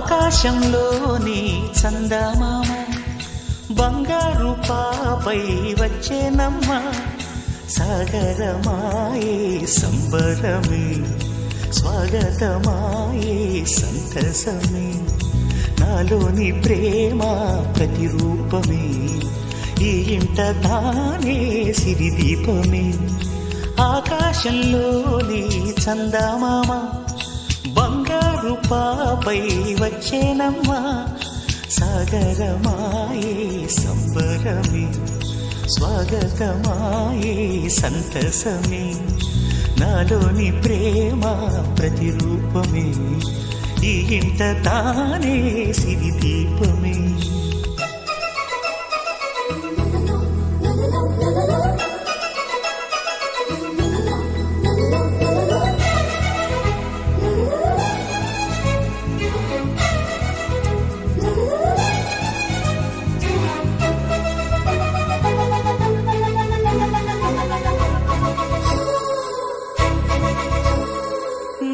ఆకాశంలోని చందమామ బంగారు పాపై వచ్చేనమ్మ సాగరమాయే సంబరమే స్వాగతమాయే సంతసమే నాలోని ప్రేమ ప్రతిరూపమే ఈ ఇంట తానే సిరిదీపమే ఆకాశంలోని చందమామ బంగారు పాపై వచ్చేనమ్మా సాగరమాయే సంబరమే స్వాగతమాయే సంతసమే నాలోని ప్రేమ ప్రతిరూపమే ఈ ఇంట తానే సిరి దీపమే.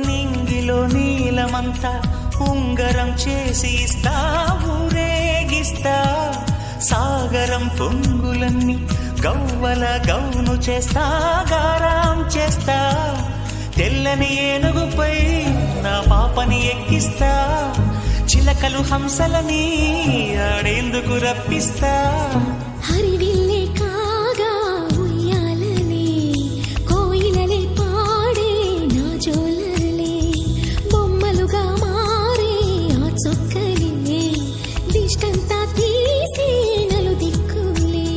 నింగిలో నీలమంతా ఉంగరం చేసి ఇస్తా, ఊరేగిస్తా. సాగరం పొంగులన్నీ గవ్వల గౌను చేస్తా, గారాం చేస్తా. తెల్లని ఏనుగుపై నా పాపని ఎక్కిస్తా, చిలకలు హంసలని ఆడేందుకు రప్పిస్తా. హరివిల్లే కాగా ఉయ్యాలలే, కోయిలలే పాడే నా జోలలే, బొమ్మలుగా మారే ఆ చొక్కలే, దిష్టంతా తీసే నలు దిక్కులే.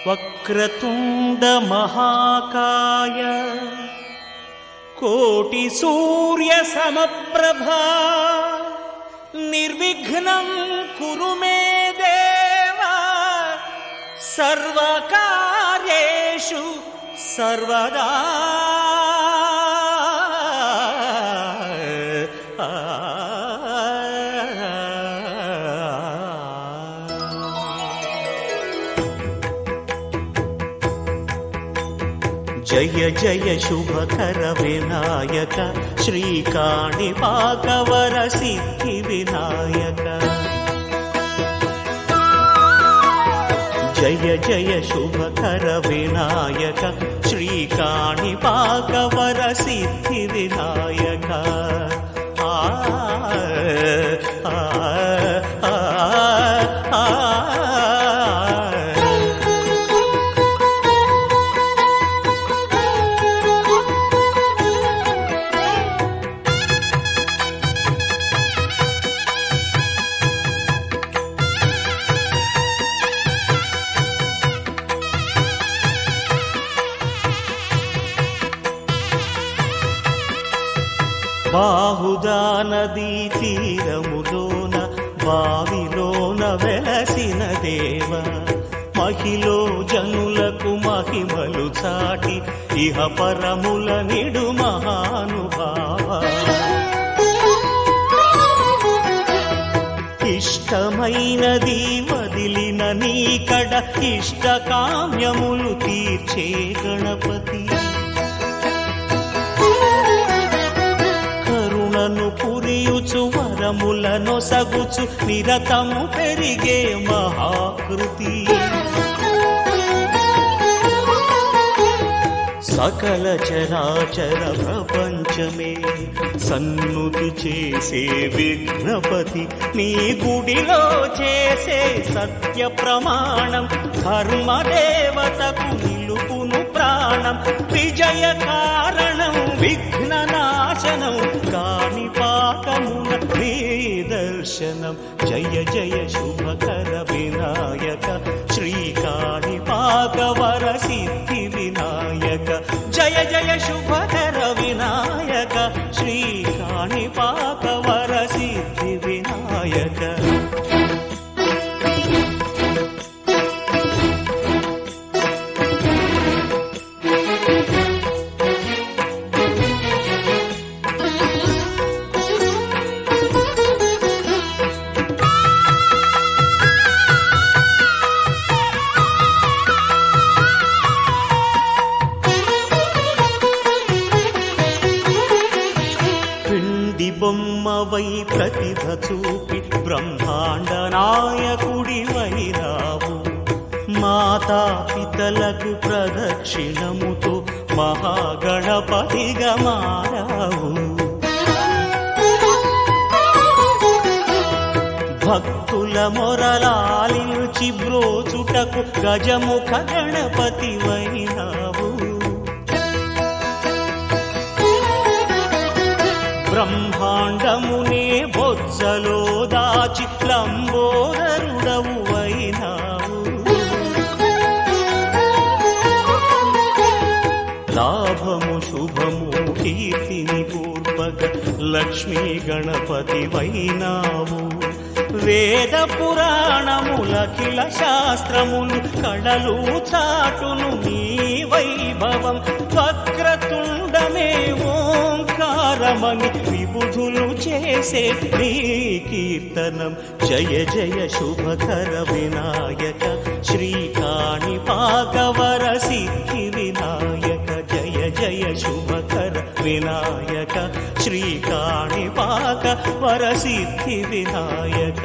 వక్రతుండ మహాకాయ కోటి సూర్య సమప్రభా నిర్విఘ్నం కురు మే దేవా సర్వకార్యేషు సర్వదా. జయ జయ శుభకర వినాయక శ్రీకాణిపాకవర సిద్ధి వినాయక. జయ జయ శుభకర వినాయక శ్రీకాణిపాకవర సిద్ధి వినాయక. ఆ ఆ ఆ ఆ బాహుదా నదీ తీరములోన బావిలోన వెలసిన దేవ, మహిలో జనులకు మహిమలు చాటి ఇహ పరముల నిడు మహానుభావ. ఇష్టమైనది వదిలిన నీకడ ఇష్ట కామ్యములు తీర్చే గణపతి. కరుణను పురియుచు వరములను సగుచు నిరతము పెరిగే మహాకృతి. సకల చరాచర ప్రపంచమే సన్నుతి చేసే విఘ్నపతి, నీ గుడిలో చేసే సత్య ప్రమాణం ధర్మదేవతకు నిలుపును ప్రాణం. విజయ కారణం విఘ్న నాశనం కాణిపాకమున నీ దర్శనం. జయ జయ శుభకర వినాయక శ్రీకాణిపాకవర సిద్ధి వినాయక. జయ జయ శుభకర వినాయక శ్రీకాణిపాకవర సిద్ధి వినాయక. బొమ్మవై ప్రతిభ చూపి బ్రహ్మాండ నాయకుడివైనావు. మాతా పితలకు ప్రదక్షిణముతో మహాగణపతిగా మారావు. భక్తుల మొరలాలించి బ్రోచుటకు గజముఖ గణపతివైనావు. బ్రహ్మాండమునే బొజ్జలో దాచి లంబోదరుడవు అయినావు. లాభము శుభము కీర్తిని పూర్వక లక్ష్మీ గణపతివైనావు. వేద పురాణములఖిల శాస్త్రములు కళలు చాటును నీ వైభవం. వక్రతుండమే ఓంకారమని విబుధులు చేసే నీ కీర్తనం. జయ జయ శుభకర వినాయక శ్రీకాణిపాకవర సిద్ధి వినాయక. జయ జయ శుభకర వినాయక శ్రీకాణిపాక వరసిద్ధి వినాయక.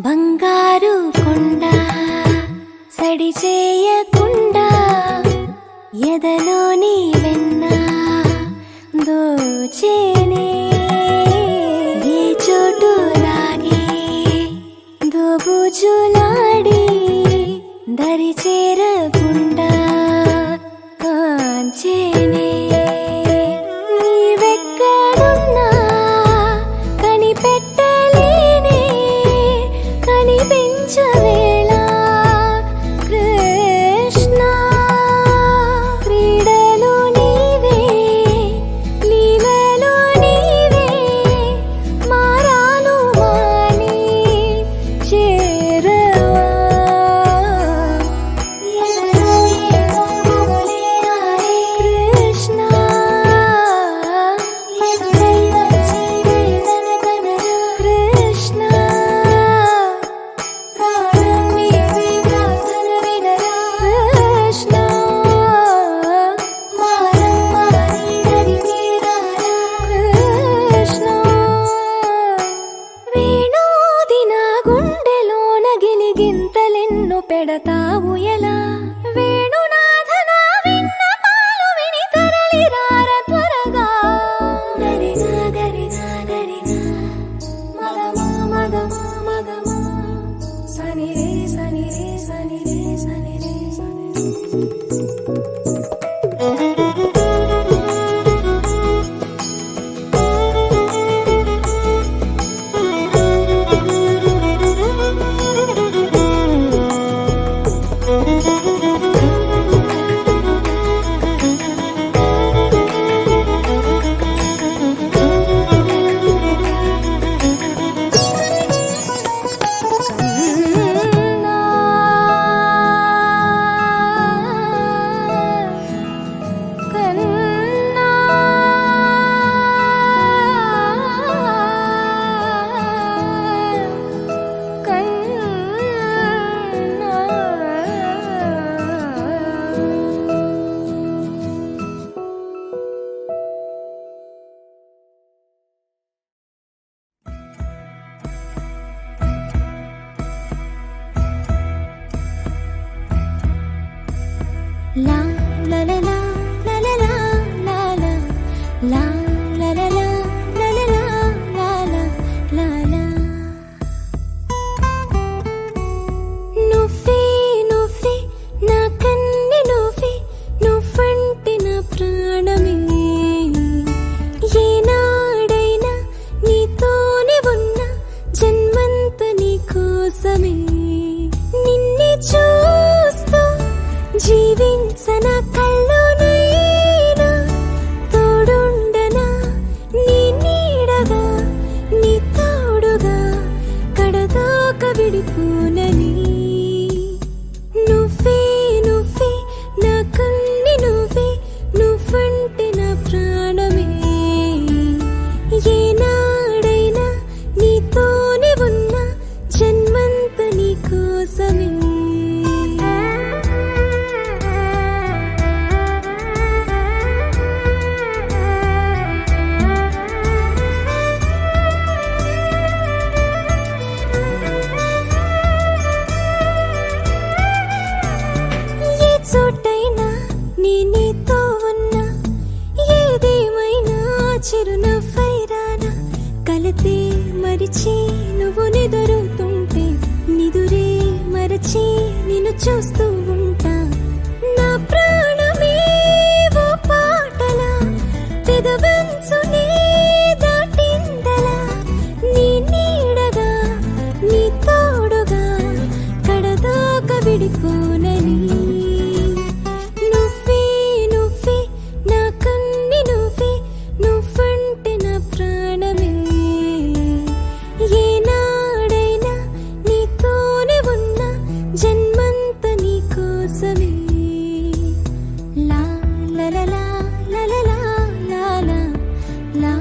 బంగారు కొండ సడి చేయకుండా ఎదలోని వెన్న దోచేనే. ఏ చోటు లాగే దోబుజులాడి దరి చేరకుండా కాంచేనే. నీవెక్కడున్నా కనిపెట్టలేనే కనిపించవేళ కృష్ణ. క్రీడలు నీవే లీలలు నీవే మారాను మాని చేరవా. కృష్ణ కృష్ణ పెడతావు ఎలా. వేణునాథన విన్నపాలు విని తరలిరార త్వరగా. గరిగా గరిగా గరిగా మగమా మగమా మగమా సని రే సని రే సని రే సని రే సని రే. La la la la la la la la la la la la la la la la la la la la. జీవించన కల్లోనైనా తోడుండనా నీ నీడగా నీ తోడుగా కడదాకా విడిపోనని నువ్వే నువ్వే నా కన్ని నువ్వే నువ్వంటే నా ప్రాణమే ఏనాడైనా నీతోనే ఉన్న జన్మంత నీ కోసమే ఏ చోటైనా నేనేతో ఉన్నా ఏదేమైనా చిరునవ్వైరానా కలతే మరిచి నువ్వు నిదురుతుంటే నిదురే మరచి నిన్ను చూస్తూ ఉంటా నా ప్రాణమే ఓ పాటలా పెదవంచునే దాటిందలా నీ నీడగా నీ తోడుగా కడదాకా విడిపోనని నువ్వే నువ్వే నా కన్ని నువ్వే నువ్వంటే నా ప్రాణమే ఏనాడైనా నీతోనే ఉన్న జన్మంత నీ కోసమే లా లా లా లా లా లా లా లా లా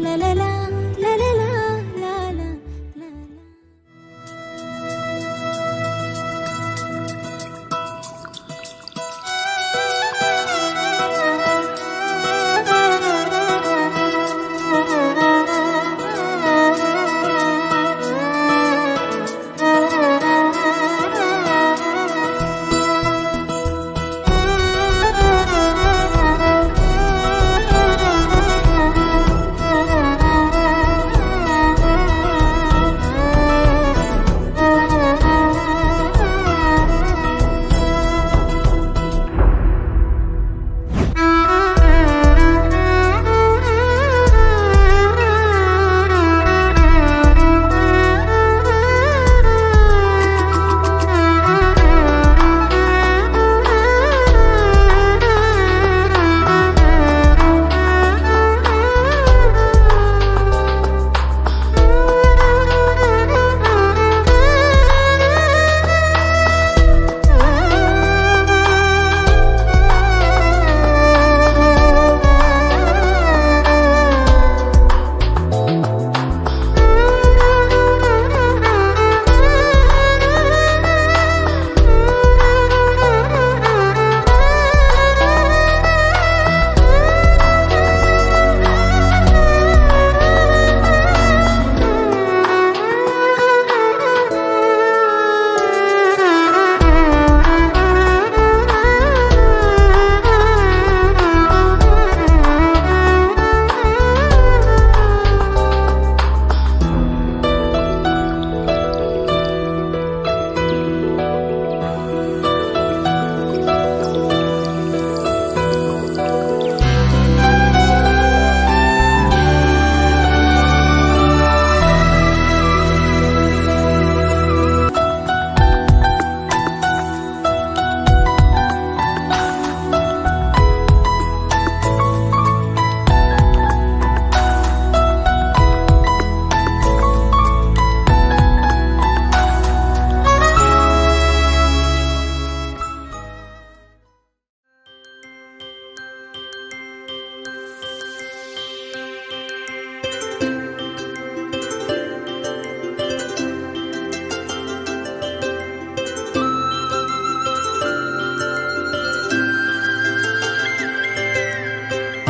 లా లా లా లా లా లా లా లా లా.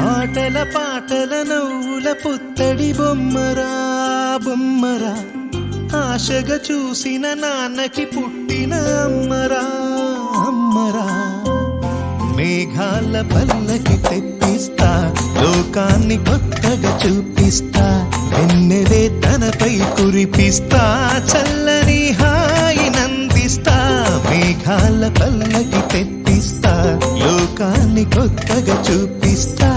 ఆటల పాటల నవ్వుల పుత్తడి బొమ్మరా బొమ్మరా ఆశగా చూసిన నాన్నకి పుట్టిన అమ్మరా అమ్మరా మేఘాల పల్లకి తెప్పిస్తా లోకాన్ని కొత్తగా చూపిస్తా వెన్నెలే తనపై కురిపిస్తా చల్లని హాయి నందిస్తా మేఘాల పల్లకి తెప్పిస్తా లోకాన్ని కొత్తగా చూపిస్తా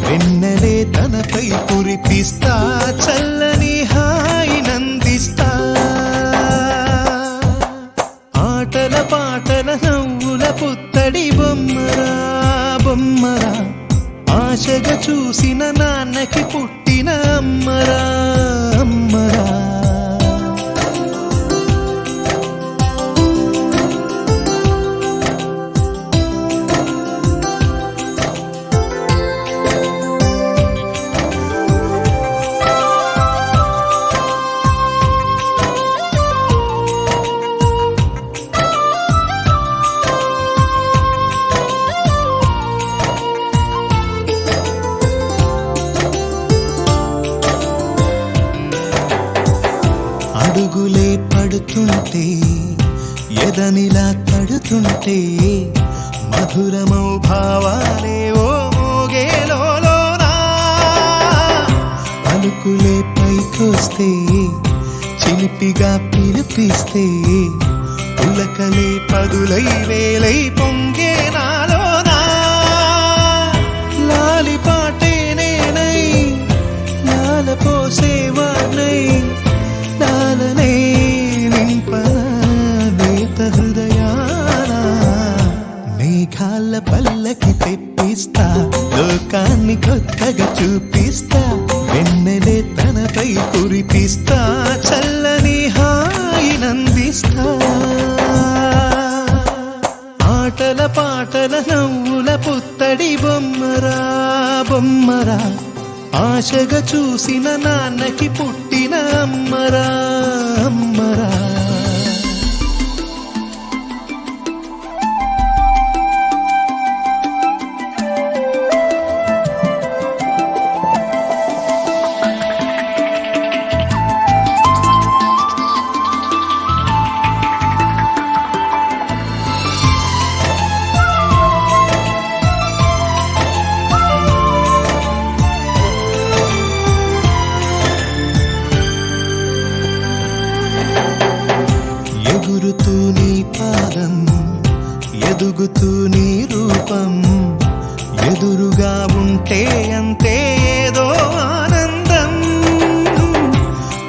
వెన్నెలే తనపై కురిపిస్తా చల్లని హాయి నందిస్తా ఆటల పాటల నవ్వుల పుత్తడి చినుకులే పడుతుంటే ఎదనిలా తడుతుంటే మధురమౌ భావాలే ఓ మోగేలోనా పలుకులే పైకొస్తే చిలిపిగా పిలిపిస్తే పులకలే పదులై వేలై పొంగే నాలోనా లాలి పాటే నేనై లాల పోసేవాణ్ణై లాలనే నింపనా నేత హృదయాన మేఘాల పల్లకి తెప్పిస్తా లోకాన్ని కొత్తగా చూపిస్తా వెన్నెలే తనపై కురిపిస్తా చల్లని హాయినందిస్తా ఆటల పాటల నవ్వుల పుత్తడి బొమ్మరా బొమ్మరా ఆశగా చూసిన నాన్నకి పుట్టిన అమ్మరా అమ్మరా ఎగురుతూ నీ పాదం ఎదుగుతూ నీ రూపం ఎదురుగా ఉంటే అంతే ఏదో ఆనందం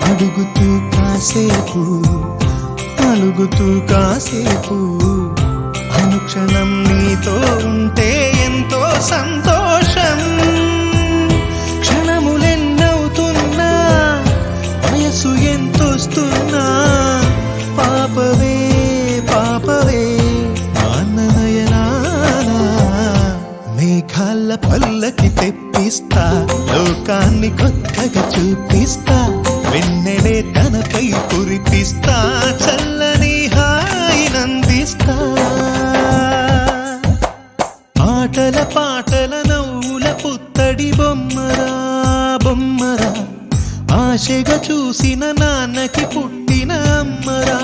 అడుగుతూ కాసేపు అలుగుతూ కాసేపు అనుక్షణం నీతో ఉంటే ఎంతో సంతోషం క్షణములెన్నవుతున్నా వయసు ఎంతొస్తున్నా పాపవే పాపవే నాన్ననయనానా మేఘాల పల్లకి తెప్పిస్తా లోకాన్ని కొత్తగా చూపిస్తా వెన్నెలే తనపై కురిపిస్తా చల్లని హాయినందిస్తా ఆటల పాటల నవ్వుల పుత్తడి బొమ్మరా బొమ్మరా ఆశగా చూసిన నాన్నకి పుట్టిన అమ్మరా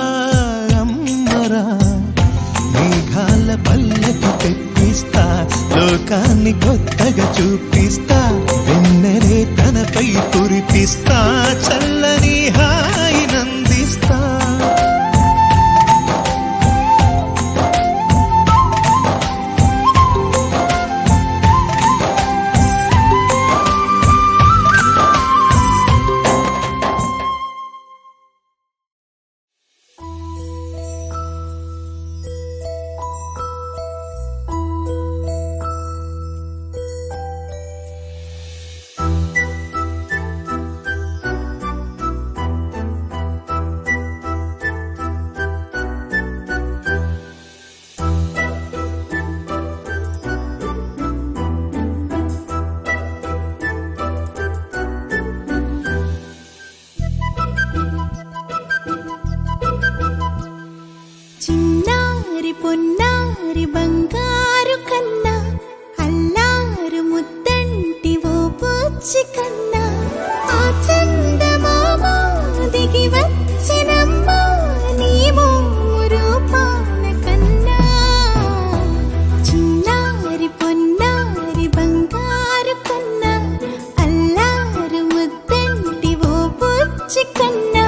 అమ్మరా మేఘాల పల్లకి తెప్పిస్తా లోకాన్ని కొత్తగా చూపిస్తా వెన్నెలే తనపై కురిపిస్తా చల్లని హాయినందిస్తా చిన్నారి పొన్నారి బంగారు కన్నా అల్లారు ముద్దంటి ఓ పూచి కన్నా ఆ చందమామ దిగి వచ్చినమ్మ నీ మోము రూపాన కన్నా చిన్నారి పొన్నారి బంగారు కన్నా అల్లారు ముద్దంటి ఓ పూచి కన్నా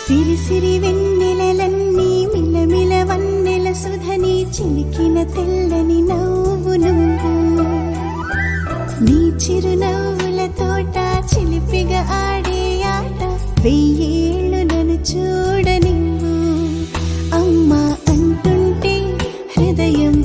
సిరి సిరి వెన్నెలలన్నీ మిలమిల వన్నెల సుధని చిలికిన తెల్లని నవ్వు నువ్వు నీ చిరునవ్వుల తోట చిలిపిగా ఆడే ఆట వెయ్యేళ్ళు నన్ను చూడ నువ్వు అమ్మ అంటుంటే హృదయం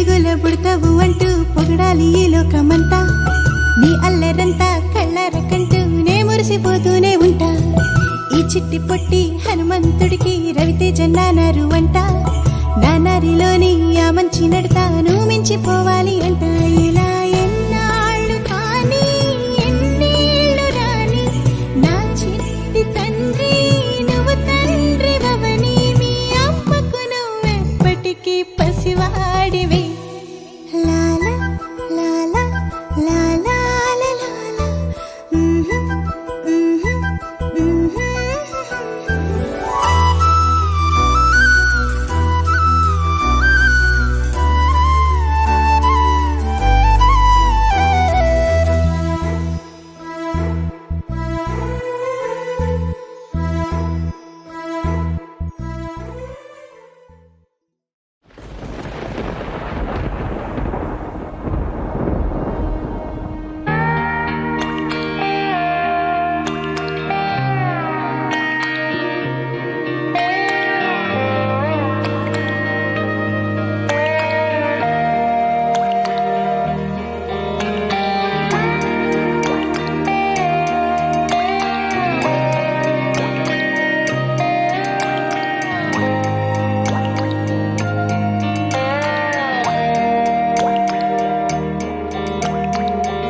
అడుగుల పుడతావు అంటూ పొగడాలి ఈ లోకమంతా. నీ అల్లరంతా కళ్ళారకంటూ నే మురిసిపోతూనే ఉంటా. ఈ చిట్టి పొట్టి హనుమంతుడికి రవితేజ నానారు అంట. నానారిలోని ఆ మంచి నడతాను మించిపోవాలి అంట. ఇలా ఎన్నాళ్ళు కానీ ఎన్నేళ్ళు రాని నా చిట్టి తండ్రి నువ్వు తండ్రి వవని. మీ అమ్మకు నువ్వెప్పటికీ పసివాడివి. లాలా లాలా లాలా లాలా.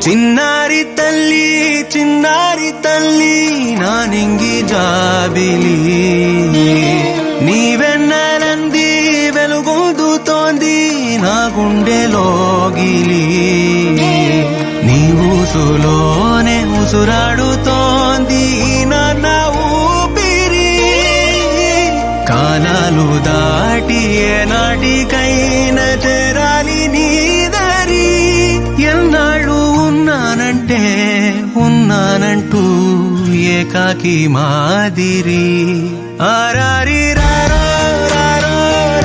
చిన్నారి తల్లి చిన్నారి తల్లి నా నింగి జాబిలి. నీవెన్నెలంది వెలుగొందుతోంది నా గుండెలోగిలి. నీ ఊసులోనే ఉసురాడుతోంది నాన్న ఊపిరి. కాలాలు దాటి ఏనాటికైనా చేరాలి నీ దరి. ఎన్నాళ్ళు ఉన్నానంటూ ఏకాకి మాదిరి. ఆరారి రారో రారో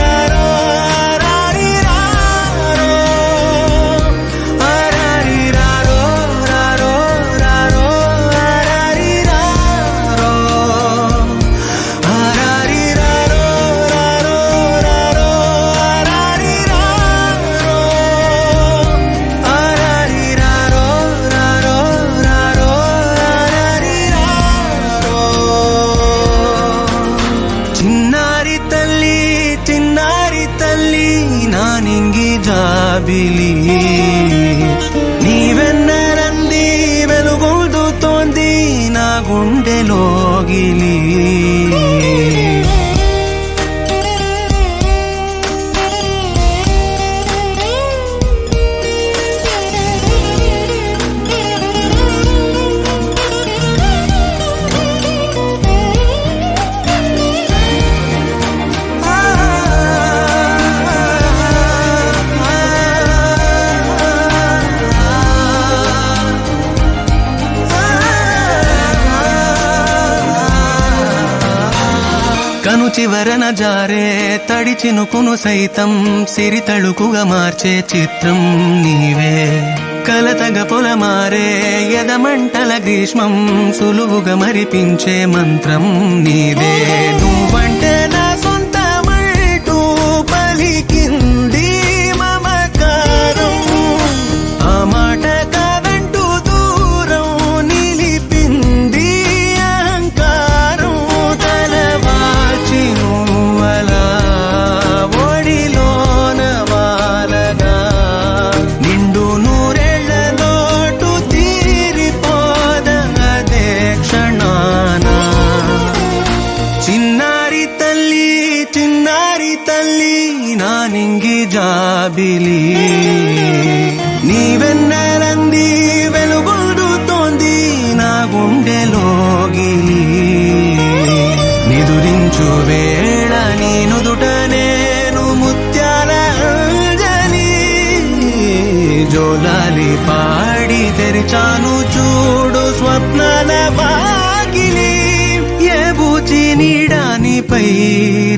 రారో ఆరారి రారో. ఆరారి రారో రారో రారో ఆరారి రారో. ఆరారి రారో రారో రారో ఆరారి రారో. ఆరారి రారో రారో రారో ఆరారి రారో. చిన్నారి తల్లి చిన్నారి తల్లి నా నింగి జాబిలి. నీవెన్నరంది వెలుగొందుతోంది నా గుండెలోగిలి. కను చివరన జారే తడి చినుకును సైతం సిరి తళుకుగా మార్చే చిత్రం నీవే. కలతగ పొలమారే ఎదమంటల గ్రీష్మం సులువుగా మరిపించే మంత్రం నీదే. నువ్వంటే నా సొంతమంటూ పలికింది మమకారం. ఆ మాట కాదంటూ దూరం నిలిపింది అహంకారం. తలవాచి నువ్వలా ఒడిలోన వాలగా నిండు నూరేళ్ల లోటు తీరిపోదదే క్షణాన. చిన్నారి తల్లి చిన్నారి తల్లి నా నింగి జాబిలి. నీవెన్నెలంది వెలుగొందుతోంది నా గుండెలోగిలి. నిదురించు వేళ నీ నుదుట నేను ముత్యాల అంజలి. జోలాలి పాడి తెరిచాను చూడు స్వప్నాల వాకిలి. ఏ బూచి నీడానిపై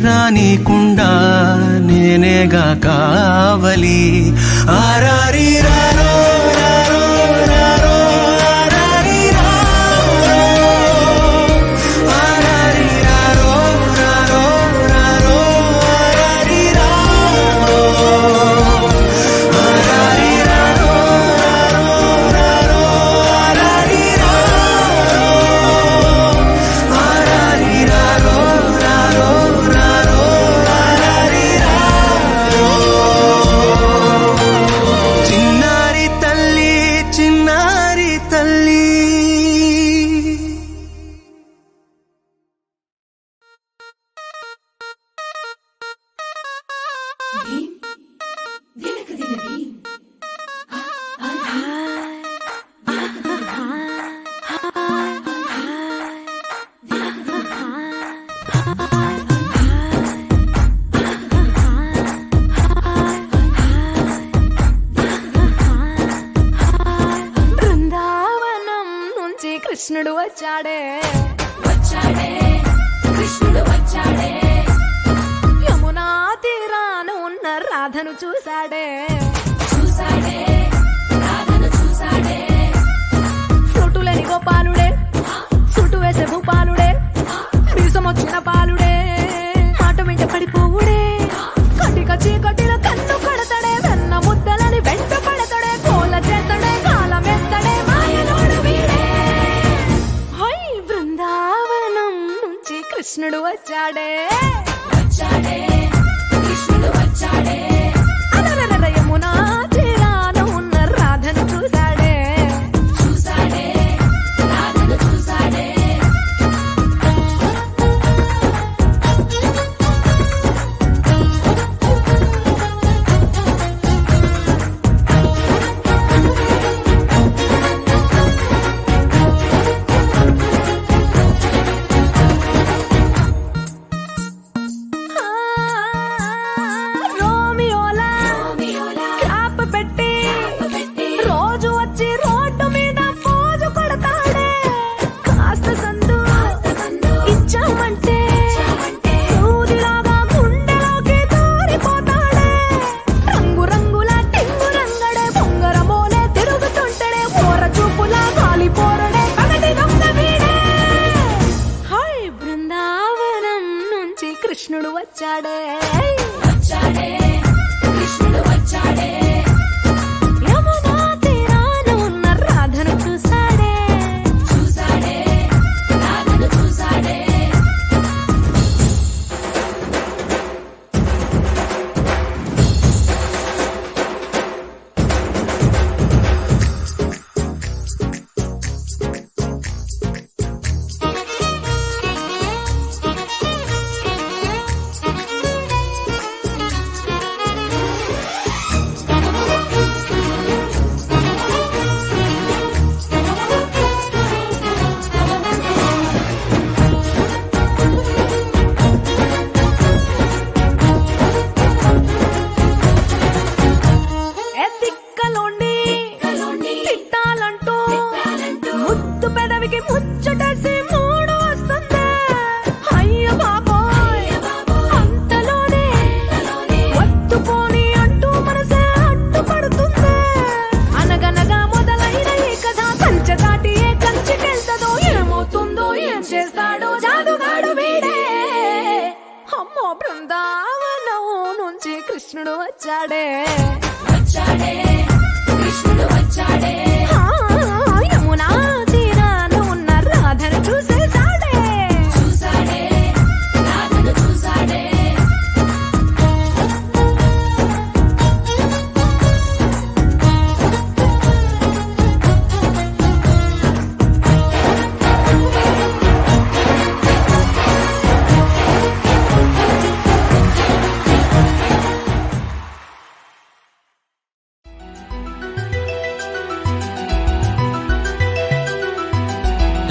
రానికుండా నేనేగా కావలి. ఆరారి రారో రారో రారో ఆరారి రారో. ఆరారి రారో రారో రారో ఆరారి రారో. బృందావనం నుంచి కృష్ణుడు వచ్చాడే కృష్ణుడు వచ్చాడే యమునా తీరాన ఉన్న రాధను చూశాడే రాధను చూసాడే ఫ్రూటులేని గోపాలుడే సుటు వేసే భూపాలుడే మీసం వచ్చిన పాలుడే మాట వెంట పడిపోవుడే కటిక చీకటిలో కన్ను కడతాడే వెన్న ముద్దలని వెంట పడతాడే కోల చేస్తాడే కాలం వేస్తాడే మాయలోడు వీడే హై బృందావనం నుంచి కృష్ణుడు వచ్చాడే కృష్ణుడు వచ్చాడే అలరలర యమునా తీరాన ఉన్న రాధను చూశాడే రాధను చూసాడే రోమియోలా క్లాప్ పెట్టి రోజు వచ్చి రోడ్డు మీద పోజు కొడతాడే కాస్త సందు ఇచ్చామంటే సూదిలాగా గుండెలోకి దూరిపోతాడే రంగు రంగుల టింగు రంగడే బొంగరమోనే తిరుగుతుంటాడే పోర చూపులా కాలిపోరడే పగటి దొంగ వీడే హై బృందావనం నుంచి కృష్ణుడు వచ్చాడే కృష్ణుడు వచ్చాడే యమునా తీరాన ఉన్న రాధను చూశాడే రాధను చూసాడే దిక్కలోండి తిట్టాలంటూ ముద్దు పెదవికి ముచ్చటేసి మూడు వస్తుంది అయ్య బాబోయ్ అంతలోనే వత్తుపోని అంటూ మనసే అడ్డుపడుతుంది అనగనగా మొదలైన ఈ కథ కంచె దాటి ఏ కంచెకెళ్తదో ఏమవుతుందో ఏం చేస్తాడో జాదుగాడు వీడే అమ్మో బృందావనం నుంచి కృష్ణుడు వచ్చాడే కృష్ణుడు వచ్చాడే ఆ, యమునా తీరాన ఉన్న రాధను చూసేశాడే రాధను చూసాడే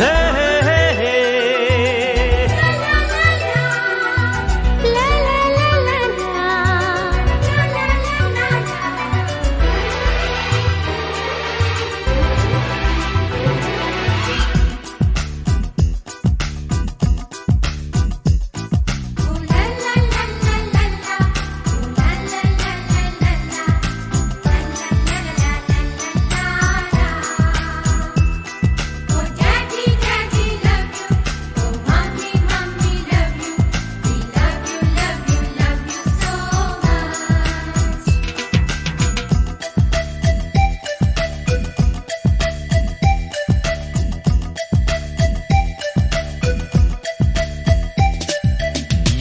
హే హే హే హే. లా లా లా లా లా.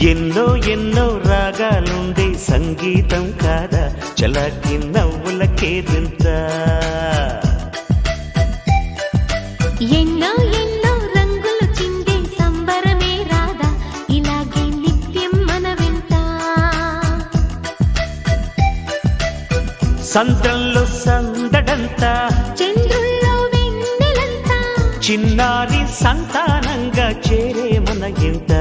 ఎన్నో ఎన్నో రాగాలుండే సంగీతం కాదా చలాకి నవ్వులకేదింత ఎన్నో ఎన్నో రంగులు చిందే సంబరమే రాదా ఇలాగే నిత్యం మన వింత సంద్రంలో సందడంతా చంద్రుల్లో వెన్నెలంతా చిన్నారి సంతానంగా చేరే మన ఇంట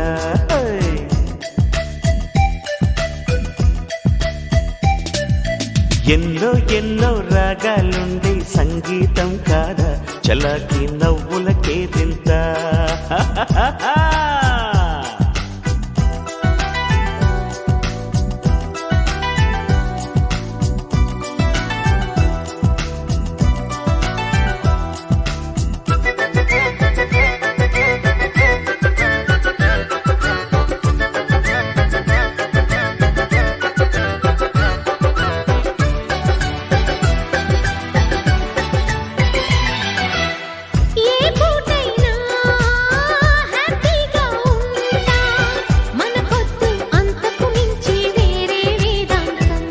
ఎన్నో ఎన్నో రాగాలుండే సంగీతం కాదా చలాకి నవ్వులకే తింత ఏ పూటైనా హ్యాపీగా ఉంటా మనకొద్దు అంతకు మించి వేరే వేదాంతం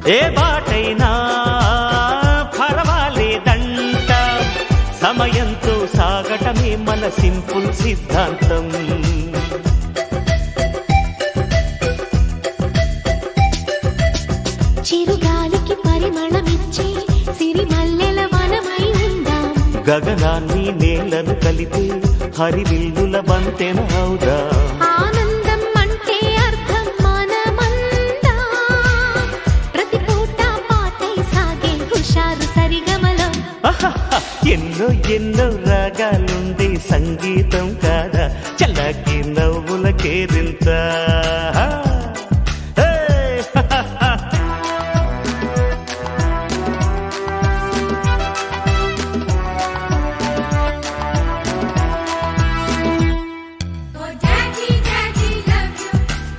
ఏ బాటైనా పర్వాలేదంట సమయంతో సాగటమే మన సింపుల్ సిద్ధాంతం చిరుగాలికి పరిమళమిచ్చే సిరిమల్లెల వనమై ఉందాం గగనాన్ని నేలను కలిపి హరివిల్లుల బంతెన అవుదా ఆనందం అంటే అర్థం మనమందా ప్రతి పూట పాటై సాగే హుషారు సరిగమలో ఎన్నో ఎన్నో రాగాలుండే సంగీతం కాదా చల్లకి నవ్వులకేరింత Oh daddy, daddy love you.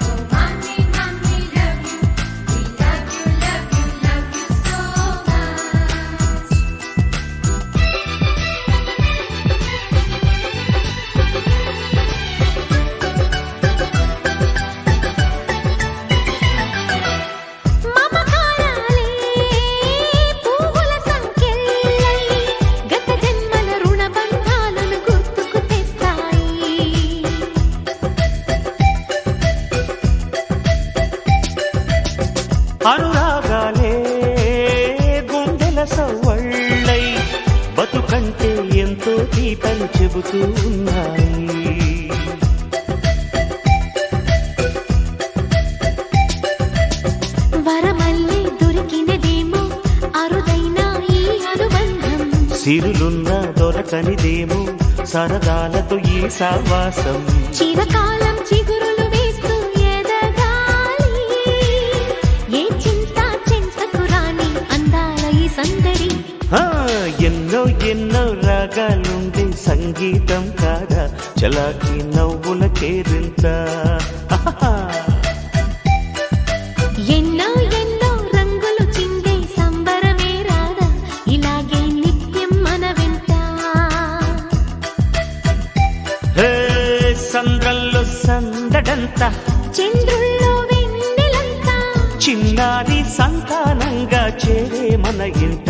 Oh mommy, mommy love you. We love you, love you, love you so much. మమకారాలే పువ్వుల సంకెళ్ళై గత జన్మల రుణ బంధాలను గుర్తుకు తెస్తాయి అనురాగాలే గుండెల సవ్వళ్ళై బతుకంటే ఎంతో తీపని చెబుతూ ఉన్నాయి వరమల్లే దొరికినదేమో అరుదైన ఈ అనుబంధం సిరులున్న దొరకనిదేమో సరదాలతో ఈ సావాసం చిరకాలం చిగురులు వేస్తూ ఎదగాలి ఏ చింత చింతకు రాని అందాల ఈ సందడి ఆ, ఎన్నో ఎన్నో రాగాలుండే సంగీతం కాదా చలాకి నవ్వులకేరింత ఎన్నో ఎన్నో రంగులు చిందే సంబరమే రాదా ఇలాగే నిత్యం మన వెంట హే సంద్రంలో సందడంతా చంద్రుల్లో వెన్నెలంతా చిన్నారి సంతానంగా చేరే మన ఇంట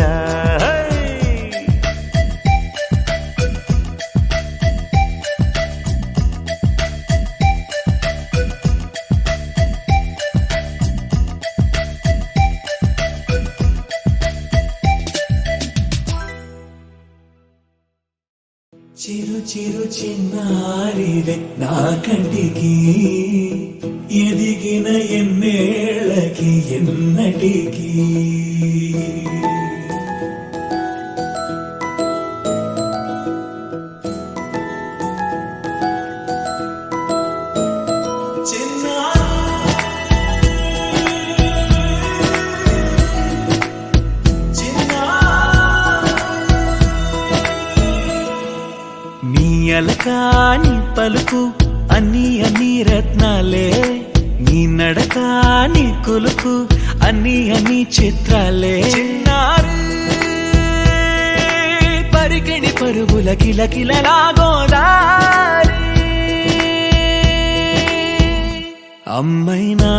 చిరు చిరు చిన్నారివే నా కంటికి ఎదిగిన ఎన్నేళ్ళకి ఎన్నటికి నీ అలకాని పలుకు అన్ని అన్ని రత్నాలే నీ నడకాని కొలుకు అన్ని అన్ని చిత్రాలే చిన్నారు పరికిణి పరుగుల కిలకిలలాగోదారి అమ్మైనా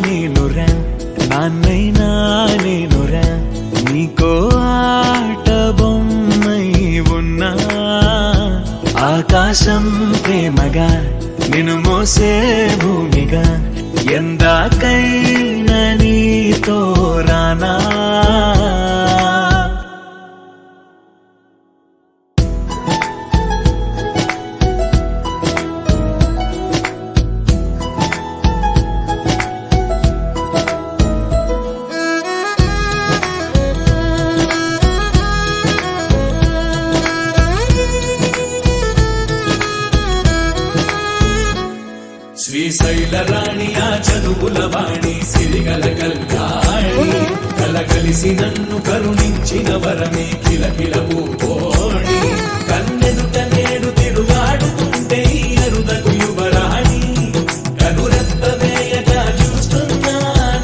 నేనురా నాన్నైనా నేనురా నీకో ఆట బొమ్మై ఉన్నా ఆకాశం ప్రేమగా నిన్ను మోసే భూమిగా ఎందాకైనా నీతో రానా శ్రీశైల రాణి ఆ చదువుల వాణి సిరిగల కల్యాణి కలకలిసి నన్ను కరుణించిన వరమే కిలకిల పూకోణి కన్నెదుట నేడు తిరుగాడుతుంటే ఈ అరుదకు యువరాణి కనురెప్ప వేయగా చూస్తున్నా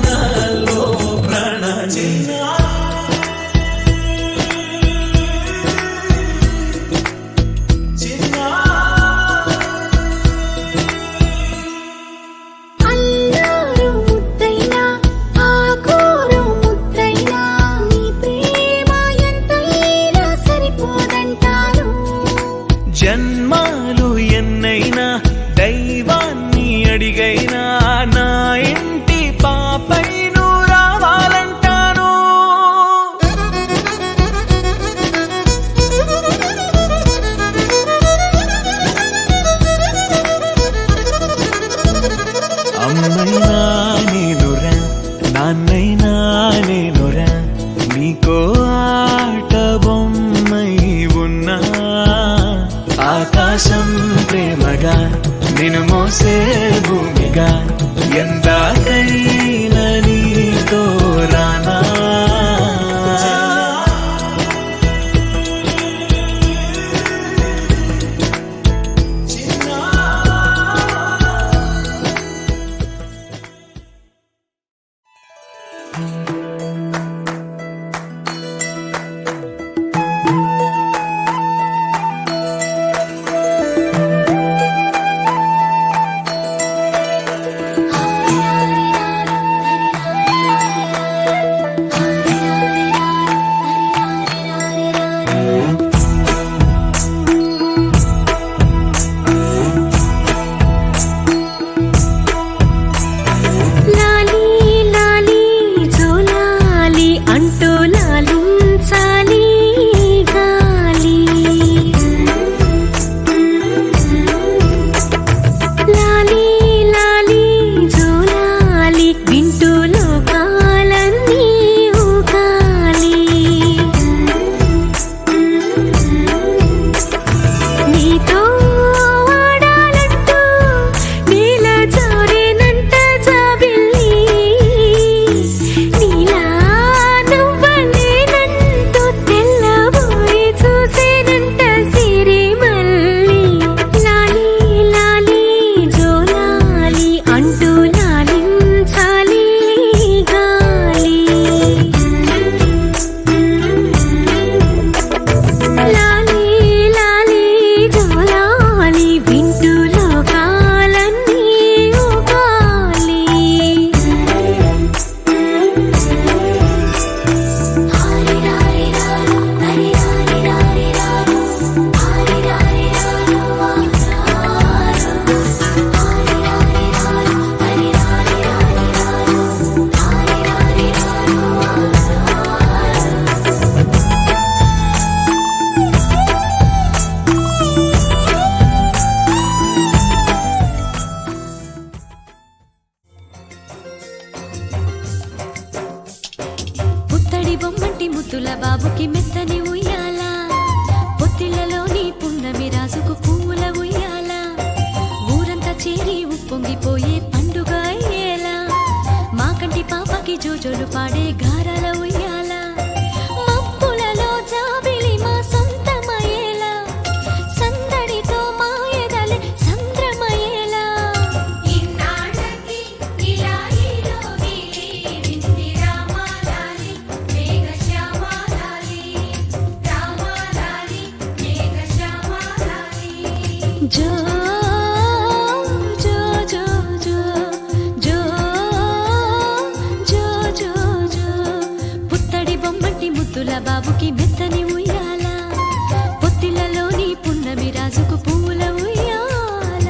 నాలో ప్రాణ అల్లారు ముద్దైనా ఆకోరు ముద్దైనా నీ ప్రేమ ఎంతైనా సరిపోదంటారు జన్మాలు ఎన్నైనా దైవాన్ని అడిగైనా నా ఇంటి పాపై నువ్వు రావాలంటాను అమ్మైనా నేనురా నాన్నైనా నేనురా నీకో ఆట బొమ్మై ఉన్నా ఆకాశం ప్రేమగా నిన్ను మోసే భూమిగా ఎందాకైనా నీతో రానా లాలీ లాలీ జోలాలి అంటూ లాలించాలి గాలి లాలీ లాలీ జోలాలి వింటూ లోకాలన్నీ ఊగాలి నీతో ఆడాలంటూ నీల జారేనంట జాబిల్లి నీలా నువ్వలేనంటూ తెల్లబోయి చూసేనంట సిరిమల్లి లాలీ లాలీ జోలాలి అంటూ లాలించాలి గాలి లాలీ లాలీ జోలాలి వింటూ లోకాలన్నీ ఊగాలి పుత్తడి బొమ్మంటి ముద్దుల బాబుకి మెత్తని ఉయ్యాల పొత్తిళ్లలోని పున్నమి రాజుకు పువ్వుల ఉయ్యాల ఊరంతా చేరి ఉప్పొంగిపోయే పండుగ అయ్యేలా మా కంటి పాపకి జోజోలు పాడే గారాల ఉయ్యాల మబ్బులలో జాబిలి మా సొంతమయ్యేలా సందడితో మా ఎదలే సంద్రమయ్యేలా ఇన్నాళ్ళకి ఇలా ఈలోని వింటి రామాలాలి మేఘశ్యామాలాలి రామాలాలి మేఘశ్యామాలాలి జో జో జో జో జో జో జో జో పుత్తడి బొమ్మటి ముద్దుల బాబుకి మెత్తని ఉయ్యాల పొత్తిళ్లలోని పున్నమి రాజుకు పువ్వుల ఉయ్యాల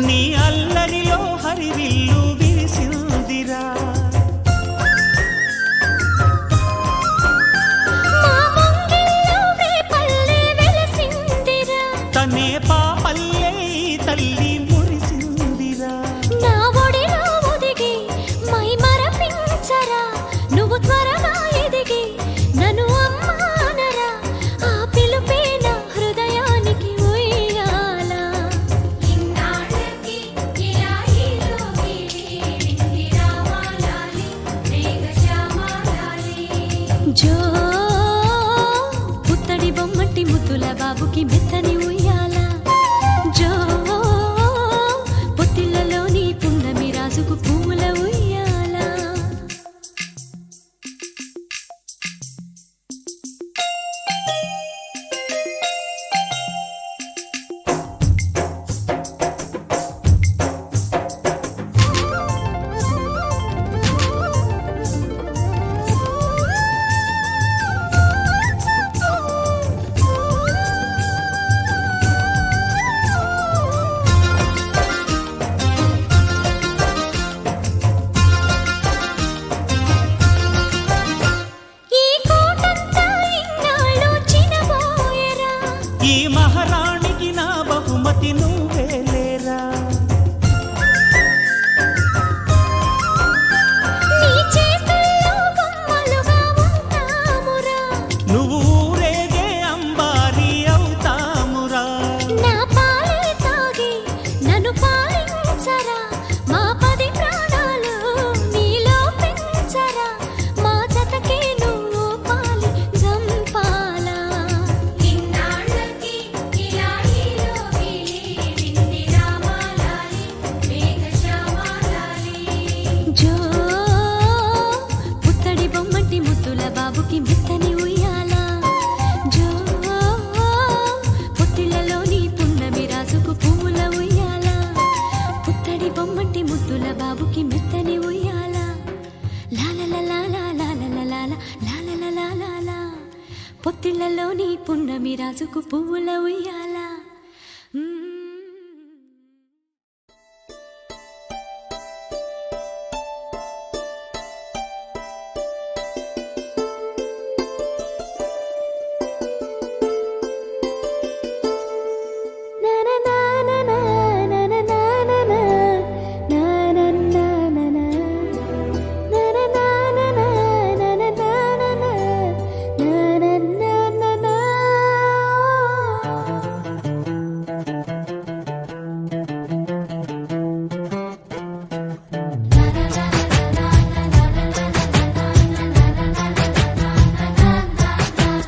నీ అల్లరిలో హరివిల్లు విరిసిందిరా. మా ముంగిల్లో రేపల్లె వెలసిందిరా. తనే పాపల్లే తల్లి మురిసిందిరా. నా ఒడిలో ఒదిగి మై మరపించరా, నువ్వు త్వరగా ఎదిగి నన్ను అమ్మానరా. ఆ పిలుపే నా హృదయానికి ఉయ్యాల. ఇన్నాళ్ళకి ఇలా హీరోగిరి రామాలాలి మేఘశ్యామాలాలి. జో పుత్తడి బొమ్మటి ముద్దుల బాబుకి మెత్తని ఉయ్యాల. జో పొత్తిళ్ళలోని పున్నమి రాజుకు పువ్వుల ఉయ్యాల. ఈ కోటంతా ఇన్నాళ్ళు చినబోయెరా. ఈ మహారాణికి నా బహుమతి నువ్వే లేరా. నీ చేతుల్లో బొమ్మలుగా ఉంటామురా. నువ్వు ఊరేగే అంబారి అవుతామురా. నా పాలే తాగి నన్ను పాలించరా. మా 10 ప్రాణాలు నీలో పెంచరా. మా జతకే నువ్వు పాలి జంపాలా. ఇన్నాళ్ళకి ఇలా హీరోగిరి రామాలాలి మేఘశ్యామాలాలి. జో పుత్తడి బొమ్మటి ముద్దుల బాబుకి మెత్తని ఉయ్యాల. జో పొత్తిళ్ళలోని పున్నమి రాజుకు పువ్వుల ఉయ్యాల. పుత్తడి బొమ్మటి ముద్దుల బాబుకి మెత్తని ఉయ్యాల. లాలలలాలలాలలలాలలలాలలలాలా. పొత్తిళ్ళలోని పున్నమి రాజుకు పువ్వుల ఉయ్యాల.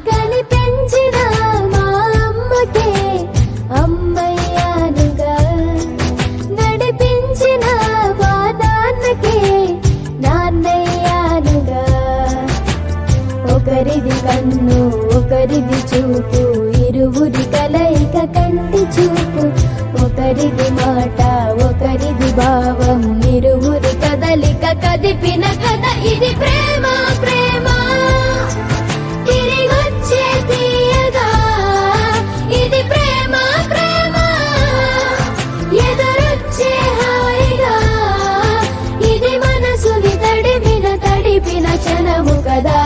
కనిపించిన మా అమ్మకే అమ్మయ్యానుగా. నడిపించిన మా నాన్నకే నాన్నయ్యానుగా. ఒకరిది కన్ను ఒకరిది చూపు, ఇరువురి కలయిక కంటి చూపు. ఒకరిది మాట ఒకరిది భావం, ఇరువురి కదలిక కదిపిన కథ ఇది ప్రేమ. ప్రేమ తిరిగొచ్చే తీయగా ఇది ప్రేమ. ప్రేమ ఎదురొచ్చే హాయిగా ఇది మనసుని తడిపిన క్షణము కదా.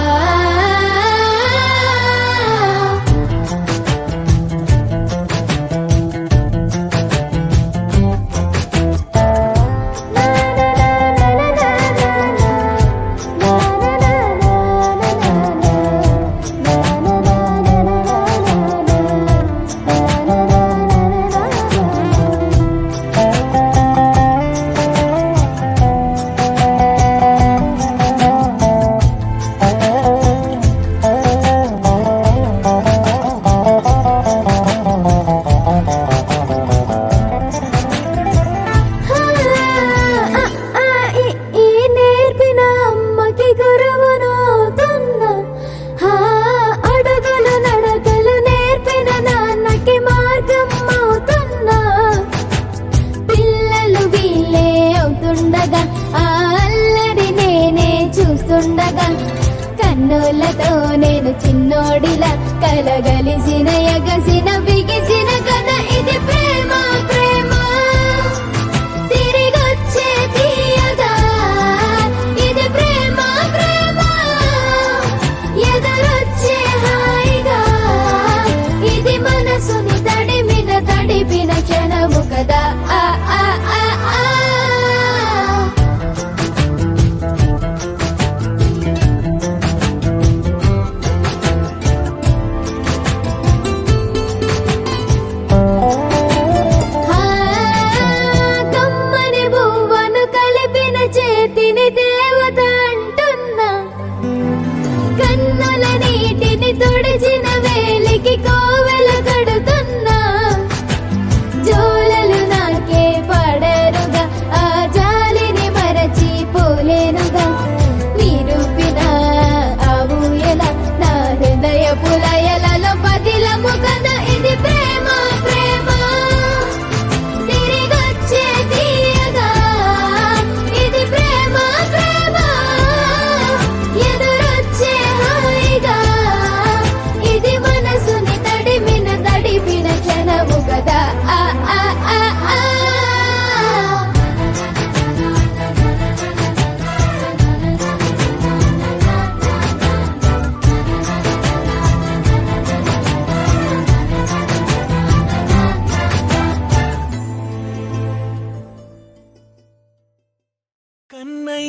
కన్నులతో నేను చిన్నోడిలా కలగలిసిన ఎగసిన బిగిసిన కథ ఇది ప్రేమ ప్రేమ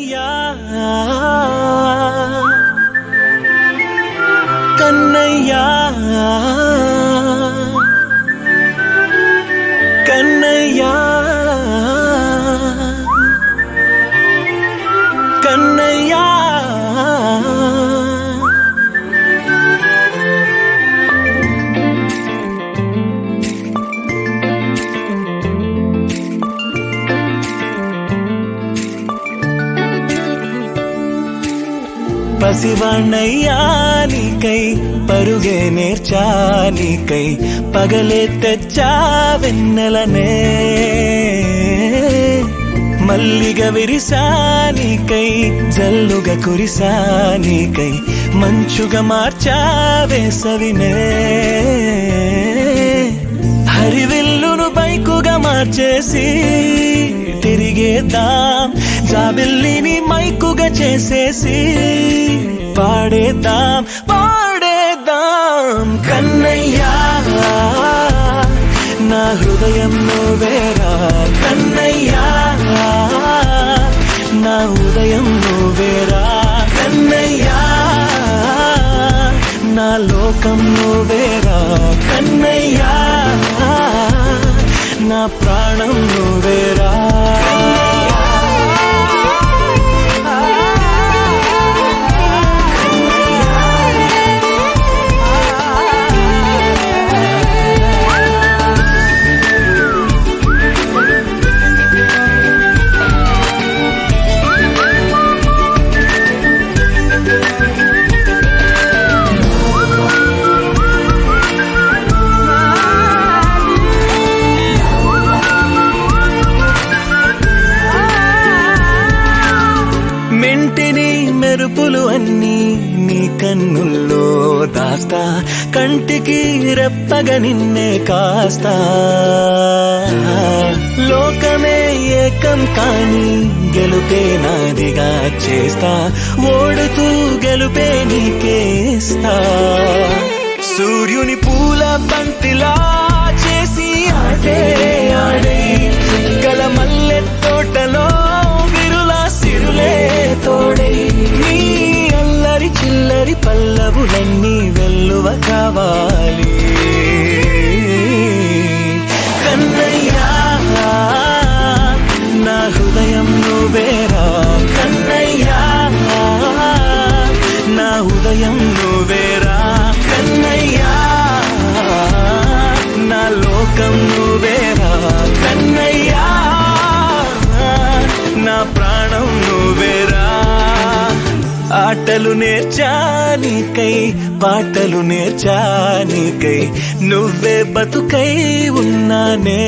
కన్నయ్యా కన్నయ్యా కన్నయ్యా కన్నయ్యా పసివాణ్ణయ్యా నీకై పరుగే నేర్చా నీకై పగలే తెచ్చా వెన్నెలనే మల్లిగ విరిసా నీకై జల్లుగా కురిసా నీకై మంచుగా మార్చా వేసవినే హరివిల్లును బైకుగా మార్చేసి తిరిగేద్దాం జాబిల్లిని మైకుగా చేసేసి పాడేద్దాం కన్నయ్యా నా హృదయం నువ్వేరా కన్నయ్యా నా ఉదయం నువ్వేరా కన్నయ్యా నా లోకం నువ్వేరా కన్నయ్యా నా ప్రాణం నువ్వేరా మెంటిని మెరుపులు అన్నీ నీ కన్నుల్లో దాస్తా కంటికి రెప్పగా నిన్నే కాస్తా లోకమే ఏకం కాని గెలుపే నాదిగా చేస్తా ఓడుతూ గెలుపే నీకేస్తా సూర్యుని పూల బంతిలా చేసి ఆడే ఆడే గల మల్లె తోటలో సిరులే తోడై నీ అల్లరి చిల్లరి పల్లవులన్నీ వెల్లువ కావాలి కన్నయ్యా నా హృదయం నువ్వేరా కన్నయ్యా నా ఉదయం నువ్వేరా కన్నయ్యా నా లోకం నువ్వేరా కన్నయ్యా నా ప్రాణం నువ్వేరా ఆటలు నేర్చానికై పాటలు నేర్చానికై నువ్వే బతుకై ఉన్నానే